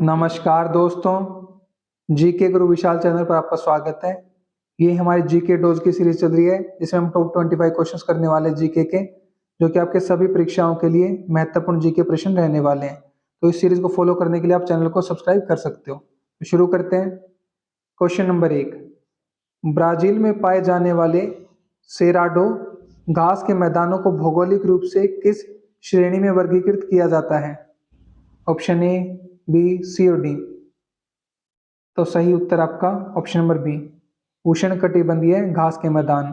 नमस्कार दोस्तों, जीके गुरु विशाल चैनल पर आपका स्वागत है। ये हमारी जीके डोज की सीरीज चल रही है जिसमें हम टॉप 25 क्वेश्चंस करने वाले हैं जीके के, जो कि आपके सभी परीक्षाओं के लिए महत्वपूर्ण जीके प्रश्न रहने वाले हैं। तो इस सीरीज को फॉलो करने के लिए आप चैनल को सब्सक्राइब कर सकते हो। तो शुरू करते हैं। क्वेश्चन नंबर 1, ब्राजील में पाए जाने वाले सेराडो घास के मैदानों को भौगोलिक रूप से किस श्रेणी में वर्गीकृत किया जाता है? ऑप्शन ए, बी, सी और डी। तो सही उत्तर आपका ऑप्शन नंबर बी, उष्णकटिबंधीय घास के मैदान।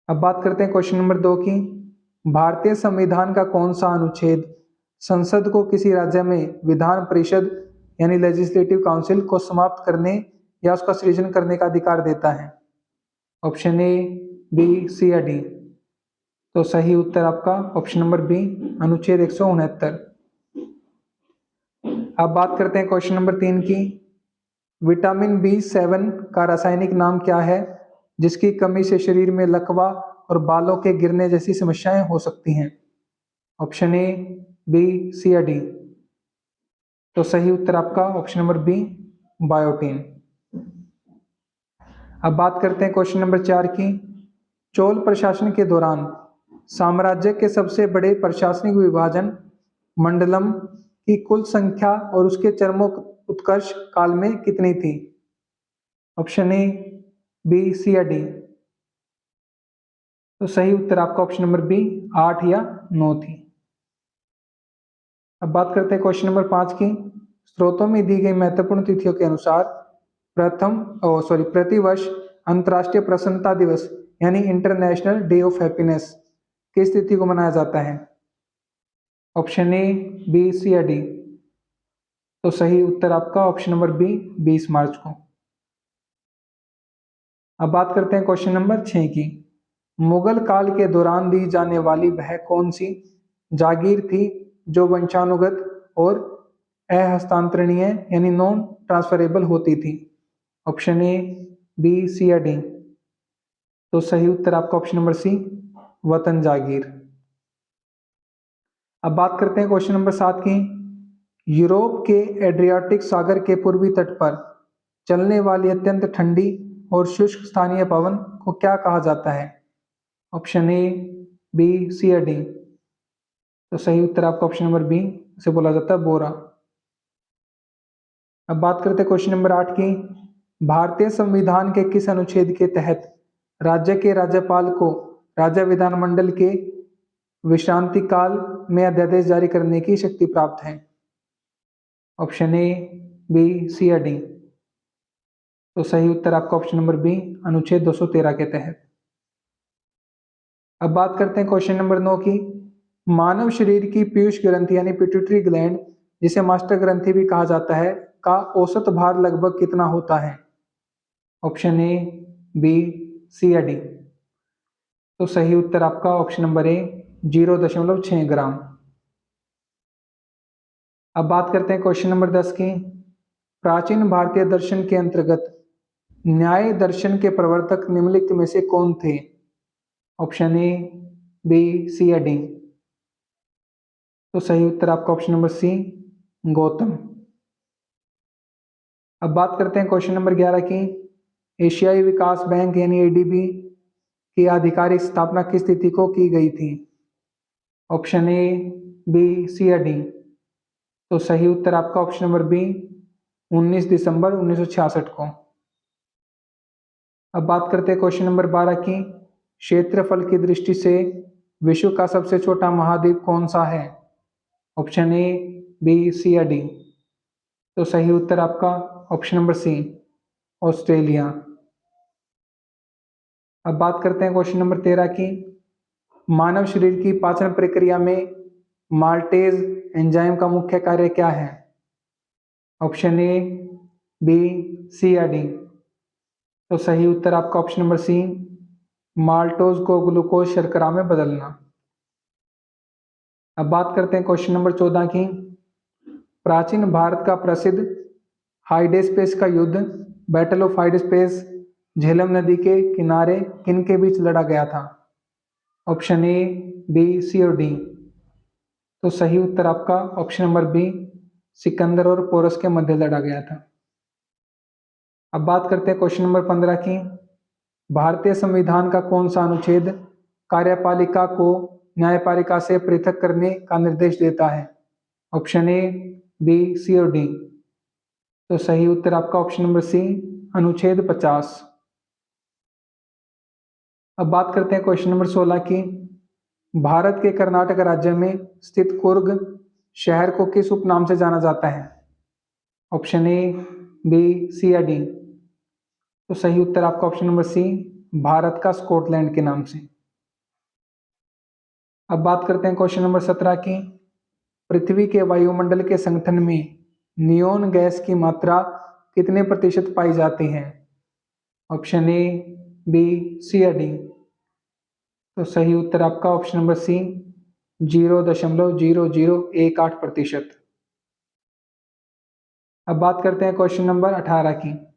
अब बात करते हैं क्वेश्चन नंबर 2 की। भारतीय संविधान का कौन सा अनुच्छेद संसद को किसी राज्य में विधान परिषद यानी लेजिस्लेटिव काउंसिल को समाप्त करने या उसका सृजन करने का अधिकार देता है? ऑप्शन ए, बी, सी या डी। तो सही उत्तर आपका ऑप्शन नंबर बी, अनुच्छेद 169। अब बात करते हैं क्वेश्चन नंबर 3 की। विटामिन B7 का रासायनिक नाम क्या है जिसकी कमी से शरीर में लकवा और बालों के गिरने जैसी समस्याएं हो सकती हैं? ऑप्शन ए, बी, सी या डी। तो सही उत्तर आपका ऑप्शन नंबर बी, बायोटीन। अब बात करते हैं क्वेश्चन नंबर 4 की। चोल प्रशासन के दौरान साम्राज्य के सबसे बड़े प्रशासनिक विभाजन मंडलम की कुल संख्या और उसके चरमोत्कर्ष काल में कितनी थी? ऑप्शन ए, बी, सी या डी। तो सही उत्तर आपका ऑप्शन नंबर बी, 8 या 9 थी। अब बात करते हैं क्वेश्चन नंबर 5 की। स्रोतों में दी गई महत्वपूर्ण तिथियों के अनुसार प्रतिवर्ष अंतर्राष्ट्रीय प्रसन्नता दिवस यानी इंटरनेशनल डे ऑफ हैप्पीनेस किस तिथि को मनाया जाता है? ऑप्शन ए, बी, सी या डी। तो सही उत्तर आपका ऑप्शन नंबर बी, 20 मार्च को। अब बात करते हैं क्वेश्चन नंबर 6 की। मुगल काल के दौरान दी जाने वाली वह कौन सी जागीर थी जो वंशानुगत और अहस्तांतरणीय यानी नॉन ट्रांसफरेबल होती थी? ऑप्शन ए, बी, सी या डी। तो सही उत्तर आपका ऑप्शन नंबर सी, वतन जागीर। अब बात करते हैं क्वेश्चन नंबर 7 की। यूरोप के एड्रियाटिक सागर के पूर्वी तट पर चलने वाली अत्यंत ठंडी और शुष्क स्थानीय पवन को क्या कहा जाता है? ऑप्शन ए, बी, सी या डी। तो सही उत्तर आपका ऑप्शन नंबर बी, इसे बोला जाता है बोरा। अब बात करते हैं क्वेश्चन नंबर 8 की। भारतीय संविधान के किस अनुच्छेद के तहत राज्य के राज्यपाल को राज्य विधानमंडल के विश्रांति काल में अध्यादेश जारी करने की शक्ति प्राप्त है? ऑप्शन ए, बी, सी या डी। तो सही उत्तर आपका ऑप्शन नंबर बी, अनुच्छेद 213 के तहत। अब बात करते हैं क्वेश्चन नंबर 9 की। मानव शरीर की पीयूष ग्रंथि यानी पिट्यूटरी ग्लैंड, जिसे मास्टर ग्रंथि भी कहा जाता है, का औसत भार लगभग कितना होता है? ऑप्शन ए, बी, सी या डी। तो सही उत्तर आपका ऑप्शन नंबर ए, 0.6 ग्राम। अब बात करते हैं क्वेश्चन नंबर 10 की। प्राचीन भारतीय दर्शन के अंतर्गत न्याय दर्शन के प्रवर्तक निम्नलिखित में से कौन थे? ऑप्शन ए, बी, सी या डी। तो सही उत्तर आपका ऑप्शन नंबर सी, गौतम। अब बात करते हैं क्वेश्चन नंबर 11 की। एशियाई विकास बैंक यानी एडीबी की आधिकारिक स्थापना किस तिथि को की गई थी? ऑप्शन ए, बी, सी या डी। तो सही उत्तर आपका ऑप्शन नंबर बी, 19 दिसंबर 1966 को। अब बात करते हैं क्वेश्चन नंबर 12 की। क्षेत्रफल की दृष्टि से विश्व का सबसे छोटा महाद्वीप कौन सा है? ऑप्शन ए, बी, सी या डी। तो सही उत्तर आपका ऑप्शन नंबर सी, ऑस्ट्रेलिया। अब बात करते हैं क्वेश्चन नंबर 13 की। मानव शरीर की पाचन प्रक्रिया में माल्टेज एंजाइम का मुख्य कार्य क्या है? ऑप्शन ए, बी, सी या डी। तो सही उत्तर आपका ऑप्शन नंबर सी, माल्टोज को ग्लूकोज शर्करा में बदलना। अब बात करते हैं क्वेश्चन नंबर 14 की। प्राचीन भारत का प्रसिद्ध हाइडेस्पेस का युद्ध बैटल ऑफ हाइडेस्पेस झेलम नदी के किनारे किन के बीच लड़ा गया था? ऑप्शन ए, बी, सी और डी। तो सही उत्तर आपका ऑप्शन नंबर बी, सिकंदर और पोरस के मध्य लड़ा गया था। अब बात करते हैं क्वेश्चन नंबर 15 की। भारतीय संविधान का कौन सा अनुच्छेद कार्यपालिका को न्यायपालिका से पृथक करने का निर्देश देता है? ऑप्शन ए, बी, सी और डी। तो सही उत्तर आपका ऑप्शन नंबर सी, अनुच्छेद 50। अब बात करते हैं क्वेश्चन नंबर 16 की। भारत के कर्नाटक राज्य में स्थित कुर्ग शहर को किस उपनाम से जाना जाता है? ऑप्शन ए, बी, सी या डी। तो सही उत्तर आपका ऑप्शन नंबर सी, भारत का स्कॉटलैंड के नाम से। अब बात करते हैं क्वेश्चन नंबर 17 की। पृथ्वी के वायुमंडल के संगठन में नियोन गैस की मात्रा कितने प्रतिशत पाई जाती है? ऑप्शन ए, बी, सी या डी। तो सही उत्तर आपका ऑप्शन नंबर सी, 0.0018%। अब बात करते हैं क्वेश्चन नंबर 18 की।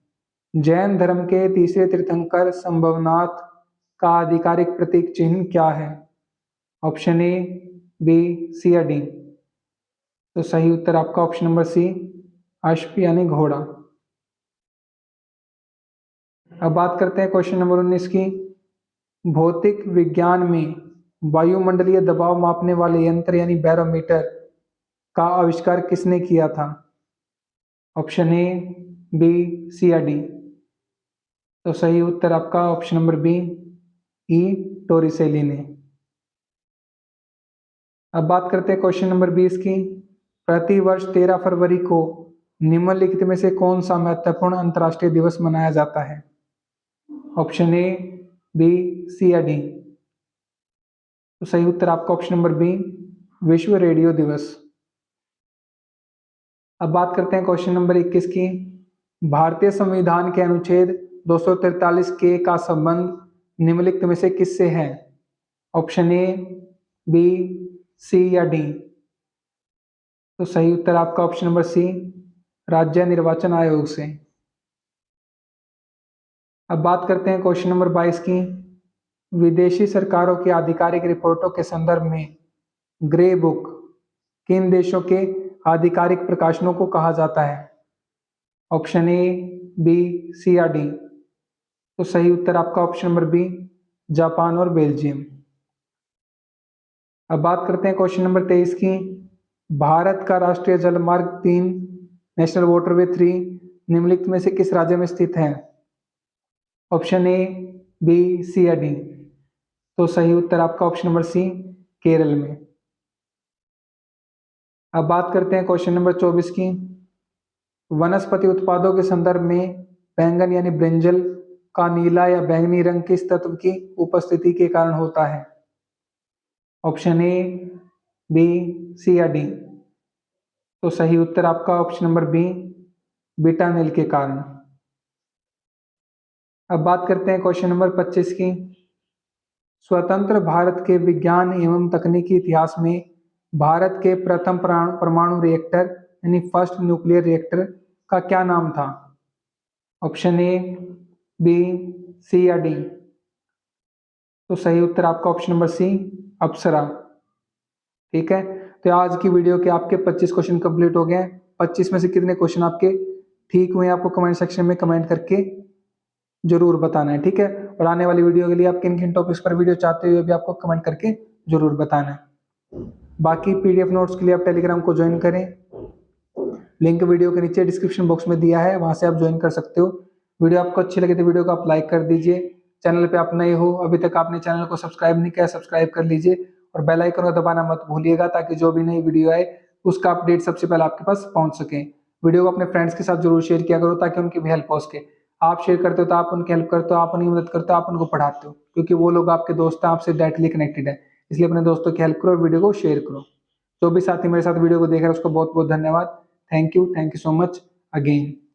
जैन धर्म के तीसरे तीर्थंकर संभवनाथ का आधिकारिक प्रतीक चिन्ह क्या है? ऑप्शन ए, बी, सी या डी। तो सही उत्तर आपका ऑप्शन नंबर सी, अश्व यानी घोड़ा। अब बात करते हैं क्वेश्चन नंबर 19 की। भौतिक विज्ञान में वायुमंडलीय दबाव मापने वाले यंत्र यानी बैरोमीटर का आविष्कार किसने किया था? ऑप्शन ए, बी, सी या डी। तो सही उत्तर आपका ऑप्शन नंबर बी, ई टोरिसेली ने। अब बात करते हैं क्वेश्चन नंबर 20 की। प्रति वर्ष 13 फरवरी को निम्नलिखित में से कौन सा महत्वपूर्ण अंतर्राष्ट्रीय दिवस मनाया जाता है? ऑप्शन ए, बी, सी या डी। तो सही उत्तर आपका ऑप्शन नंबर बी, विश्व रेडियो दिवस। अब बात करते हैं क्वेश्चन नंबर 21 की। भारतीय संविधान के अनुच्छेद 243 के का संबंध निम्नलिखित में से किससे है? ऑप्शन ए, बी, सी या डी। तो सही उत्तर आपका ऑप्शन नंबर सी, राज्य निर्वाचन आयोग से। अब बात करते हैं क्वेश्चन नंबर 22 की। विदेशी सरकारों की आधिकारिक रिपोर्टों के संदर्भ में ग्रे बुक किन देशों के आधिकारिक प्रकाशनों को कहा जाता है? ऑप्शन ए, बी, सी या डी। तो सही उत्तर आपका ऑप्शन नंबर बी, जापान और बेल्जियम। अब बात करते हैं क्वेश्चन नंबर 23 की। भारत का राष्ट्रीय जलमार्ग 3 नेशनल वाटरवे 3 निम्नलिखित में से किस राज्य में स्थित है? ऑप्शन ए, बी, सी या डी। तो सही उत्तर आपका ऑप्शन नंबर सी, केरल में। अब बात करते हैं क्वेश्चन नंबर 24 की। वनस्पति उत्पादों के संदर्भ में बैंगन यानी ब्रिंजल का नीला या बैंगनी रंग किस तत्व की उपस्थिति के कारण होता है? ऑप्शन ए, बी, सी या डी। तो सही उत्तर आपका ऑप्शन नंबर बी, बिटानिल के कारण। अब बात करते हैं क्वेश्चन नंबर 25 की। स्वतंत्र भारत के विज्ञान एवं तकनीकी इतिहास में भारत के प्रथम परमाणु रिएक्टर यानी फर्स्ट न्यूक्लियर रिएक्टर का क्या नाम था? ऑप्शन ए, बी, सी या डी। तो सही उत्तर आपका ऑप्शन नंबर सी, अप्सरा। ठीक है, तो आज की वीडियो के आपके 25 क्वेश्चन कंप्लीट हो गए हैं। 25 में से कितने क्वेश्चन आपके ठीक हुए आपको कमेंट सेक्शन में कमेंट करके जरूर बताना है। ठीक है, और आने वाली वीडियो के लिए आप किन किन टॉपिक्स पर वीडियो चाहते हो भी आपको कमेंट करके जरूर बताना है। बाकी पीडीएफ नोट्स के लिए आप टेलीग्राम को ज्वाइन करें, लिंक वीडियो के नीचे डिस्क्रिप्शन बॉक्स में दिया है, वहां से आप ज्वाइन कर सकते हो। वीडियो आपको अच्छी लगे तो वीडियो को आप लाइक कर दीजिए। चैनल पे आप नए हो, अभी तक आपने चैनल को सब्सक्राइब नहीं किया, सब्सक्राइब कर लीजिए और बेल आइकन को दबाना मत भूलिएगा ताकि जो भी नई वीडियो आए उसका अपडेट सबसे पहले आपके पास पहुंच सके। वीडियो को अपने फ्रेंड्स के साथ जरूर शेयर किया करो ताकि उनकी भी हेल्प हो सके। आप शेयर करते हो तो आप उनकी हेल्प करते हो, आप उनकी मदद करते हो, आप उनको पढ़ाते हो, क्योंकि वो लोग आपके दोस्त हैं, आपसे डायरेक्टली कनेक्टेड है। इसलिए अपने दोस्तों की हेल्प करो और वीडियो को शेयर करो। जो भी साथी मेरे साथ वीडियो को देख रहे हैं उसको बहुत बहुत धन्यवाद। Thank you so much again.